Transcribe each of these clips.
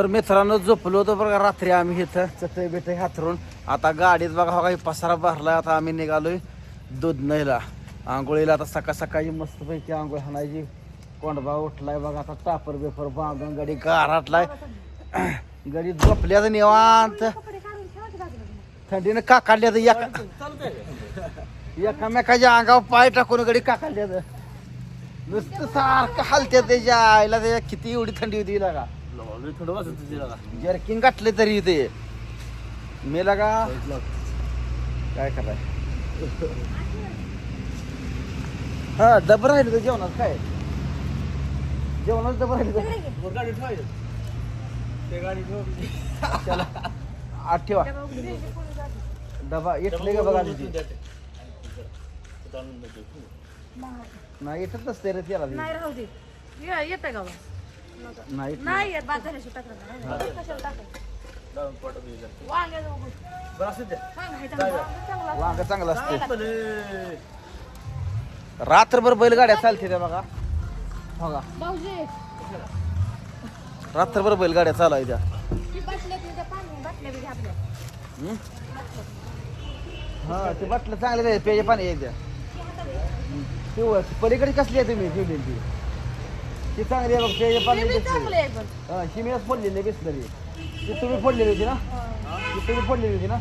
तर मित्रांनो झोपलो होतो बघा रात्री आम्ही इथं चटई बिटई हातरून. आता गाडीत बघा हो काही पसारा भरलाय. आता आम्ही निघालोय दूध न्यायला आंघोळीला. आता सकाळ सकाळी मस्तपैकी आंघोळ हाणायची. कोंडबा उठलाय बघा आता टापर बेपर बांधून गडी गाराटलाय. गडी झोपल्या तर निवांत थंडीनं काकाडल्या तर एकामेकाच्या अंगावर पाय टाकून गडी काकाडल्या नुसतं सारखं हालत्या त्याच्या आईला. त्याच्या किती एवढी थंडी होती का जर्किंग गाठले तरी ते मेला का काय कराय. हा डब राहिलं तर जेवणात काय जेवणात डब राहिलं चला आठ ठेवा डबा येतले का बघा तुझी नाही येतच नसते रे त्याला नाही राहू दे येते का नाही नाही येत बाद झाल्याशी टाकलं कशाला टाकलं वांग चांगलं असते. रात्रभर बैलगाड्या चालते त्या बघा बघा भाऊजी रात्रभर बैलगाड्या चालायच्या. हा ते बाटलं चांगले पेय पाणी एकदा पलीकडे कसली आहे तुम्ही ठेवलेली ती चांगली आहे बघ पेय पाणी. शिमेस फोडलेली बिसलरी ती तुम्ही फोडलेली होती ना ती तुम्ही फोडलेली होती ना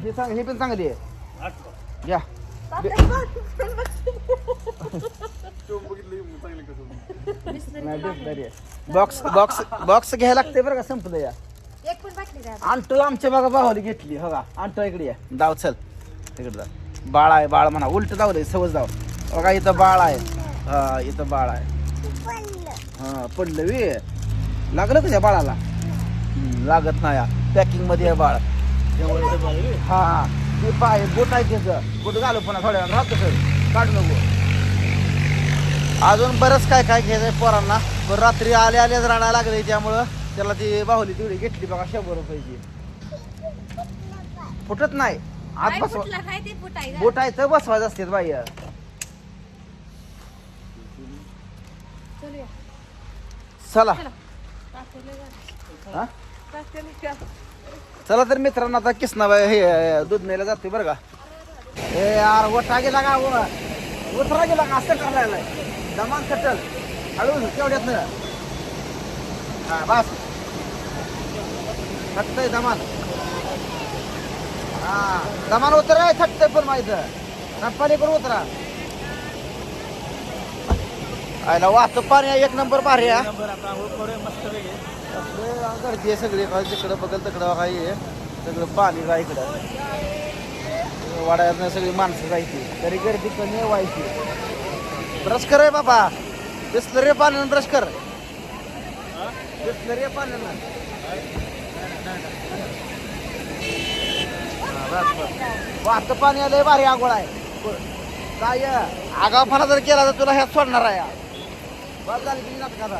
ही चांगली ही पण चांगली आहे घ्या. बॉक्स बॉक्स बॉक्स घ्यायला लागते बरं का संपलं या. आणतो आमच्या बघा बाहुली घेतली हो का आणतो इकडे या दाव चल इकडे जा. बाळ आहे बाळ म्हणा उलट जाऊ सवज जाव बघा इथं बाळ आहे. हा इथं बाळ आहे. हा पडलं वी लागलं तुझ्या बाळाला लागत नाही पॅकिंग मध्ये आहे बाळ. हा हा ते पाय बोट आहे त्याचं बोट घालू पुन्हा थोड्या राहतो सर काढू नको. अजून बरंच काय काय घ्यायचंय पोरांना पण रात्री आले आलेच राहायला लागले त्यामुळं त्याला ती बाहुली तेवढी घेतली बघा 100 रुपयाची. फुटत नाही आत बसवा बोट आहे तर बसवायचं असते बाई. चला हा चला तर मित्रांनो आता किसनाबाई हे दूध न्यायला जाते बरं का. हे यार वठा गेला का उतरा गेला का असं करायला दमान कटल हळू तेवढ्यात ना हा बस थकतय दमान. हा दमान उतरा थकतय पण माहित पाणी करून उतरा. आयला वाहतं पाणी एक नंबर भारी आहे गर्दी आहे सगळी जिकडं बघल तिकडं काही आहे सगळं पाणी का इकडं वाड्यात सगळी माणसं जायची तरी गर्दी कमी व्हायची. ब्रश कर रे बाबा बिस्लरी पाण्यानं ब्रश कर बिस्लरी पाण्यानं वाहतं पाणी आलंय भारी आंघोळ आहे काय आगावपणा जर केला तर तुला ह्यात सोडणार आहे. बस झाली तुझी नाटकाचा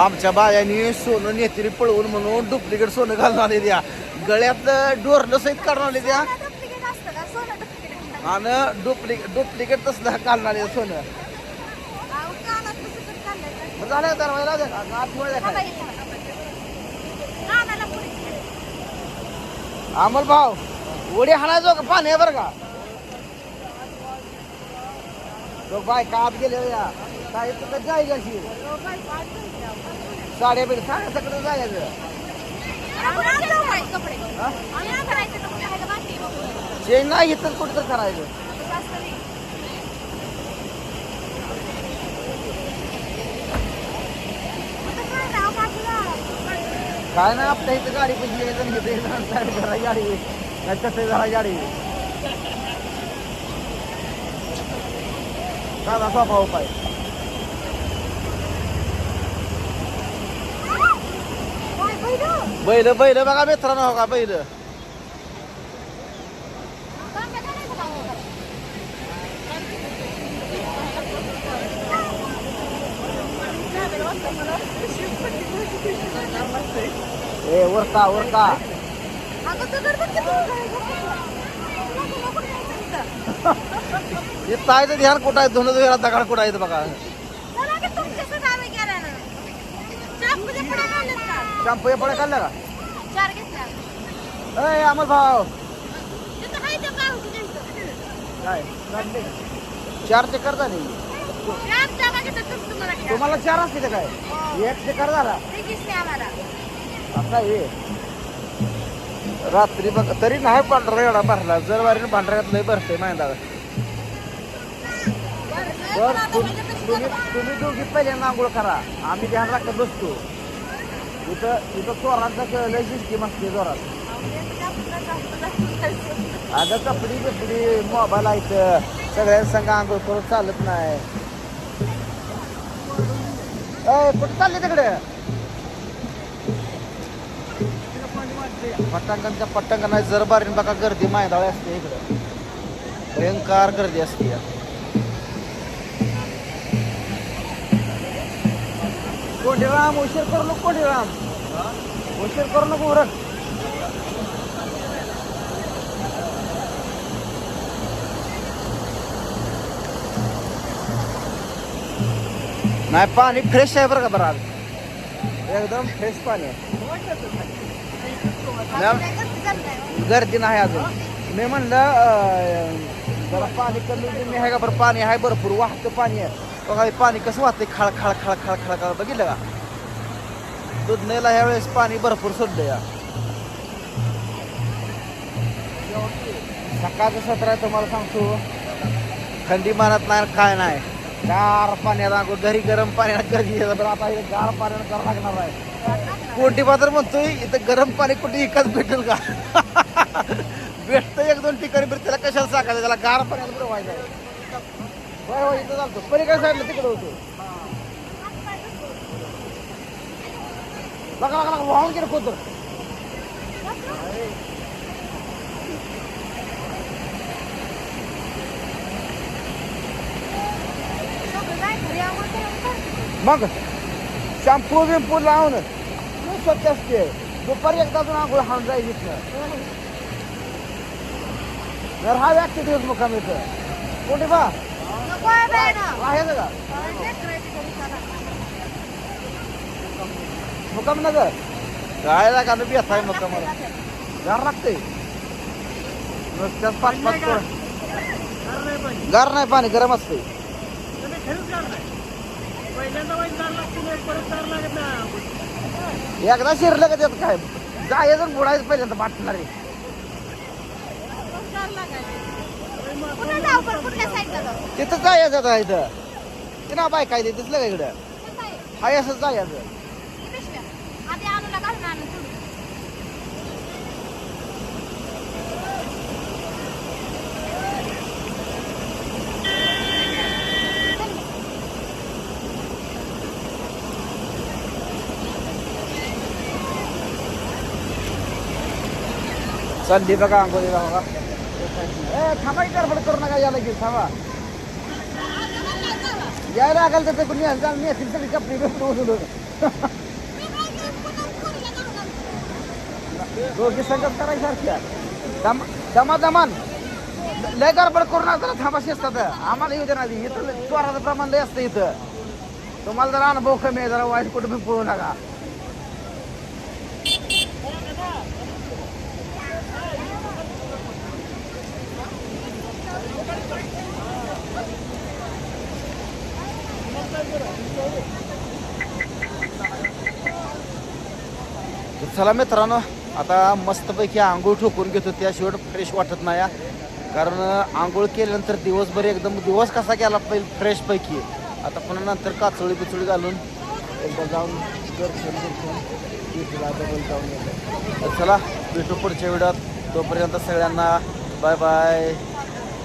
आमच्या बायानी सोनं नेत्री पळवून म्हणून डुप्लिकेट सोनं घालून आले त्या गळ्यातलं डोरलं सहित काढून आले त्या आणि डुप्लिकेट तसलं घालून आले सोनं झालं अमोल भाऊ उडी हाणायचो का पाणी आहे बरं का तो बाय का आत गेले या काय तर जायची अशी साड्या बिड साड्या सगळं जायचं जे नाही तर कुठं तर करायचं. काय नाही आपल्या इथं गाडी पैकी जरा गाडी नाही कसं जरा गाडी साधा सोपा उपाय. बैल बैल बघा मित्रांनो हो का बैल ए उरका उरका हे तायचं ध्यान कुठं आहे दोन वेळा दगड कुठं आहे बघा. चला की तुमच्याकडे आम्ही गेला ना. शॅम्पूच्या पुड्या काढल्यात का? शॅम्पू या पड्या काढल्या का? 4 घेतल्या. अय अमोल भाऊ तिथं काय ते काय होतं त्यांचं? काय काढले 4 चक्कर झाले. याच जागा घेतात तुम्हाला घ्या. तुम्हाला 4 असते का काय? एक चक्कर झाला ते दिसते आम्हाला. आता हे रात्री बघ तरी नाही पांढरा एवढा भरला जर वारीने पांढऱ्यात लय भरते माहिती बस तुम्ही दोघी पहिल्यांदा आंघोळ करा आम्ही ध्यान राखत बसतो. इथं चोरांचा लय सिस्टीम असते जोरात. अगं कपडी बिपडी मोबाईल आहेत सगळ्यांसंग आंघोळ करून चालत नाही. कुठं चालले तिकडे पटांगणच्या पटांगण जर बारीन बघा गर्दी मायदाळे असते इकडं भयंकर गर्दी असते. कोंडीराम उशीर करू नको कोंडीराम उशीर करू नको उरक. नाही पाणी फ्रेश आहे बरं का बरं आज एकदम फ्रेश पाणी आहे. गर्दी नाही अजून मी म्हणलं जरा पाणी कमी मी आहे का बरं पाणी आहे भरपूर वाहतं पाणी आहे बघा हे पाणी कसं वाहतंय खळ खळ खळ खळ खळ खळ बघितलं का. दुधनेला ह्या वेळेस पाणी भरपूर सोडलं या. सकाळचं सत्र आहे तुम्हाला सांगतो थंडी मारत नाही काय नाही गार पाण्याला घरी गरम पाण्याला कधी आता हे गार पाण्याला करावं लागणार आहे. कोटी पात्र म्हणतोय इथं गरम पाणी कुठे एकाच भेटेल का भेटतं 1-2 ठिकाणी बरं त्याला कशाला सांगायचं त्याला गार पाण्याला बरं व्हायचं आहे. होय होय इथं चालतो पलीकडे साईडला तिकडे होतो बघा बघा वाहून गेलं कोतर. मग शॅम्पू बिंपू लावून स्वच्छ असते दुपारी एकदा अजून आंघोळ हाऊन जायची जर हा व्यक्ती दिवस मुक्काम येतं कोणी बा आहे का मुक्काम नगर काय लागा बेस आहे मुक्कामाला गार लागतंय नुसत्याच 5-5 गार नाही पाणी गरम असते. एकदा शिरलं का त्यात काय जायचं बुडायचं पहिल्यांदा बाटणार आहे. तिथं जायचं आता इथं ते ना बाय काय दिसलं का इकडं हाय असं जायचं. चालली बघा आंघोळीला बघा थांबा गडबड करू नका याला घेऊ थांबा यायला लागेल तर कोणी नेतील तरी कपडे दोघी संगत करायसारख्या दमा दमान लय गडबड करू नका थांबा शिजतात आम्हाला येऊ दे ना इथं चोराचं प्रमाण लय असतं इथं. तुम्हाला जरा अनुभव कमी आहे जरा वाईट कुठं पळू नका. चला मित्रांनो आता मस्तपैकी आंघोळ ठोकून घेतो त्याशिवाय फ्रेश वाटत नाही कारण आंघोळ केल्यानंतर दिवसभर एकदम दिवस कसा गेला पाहिजे फ्रेश पैकी. आता पुन्हा नंतर काचोळी बिचोळी घालून एकदा जाऊन दर्शन डबल जाऊन येतो. चला भेटू पुढच्या व्हिडिओत तोपर्यंत सगळ्यांना बाय बाय.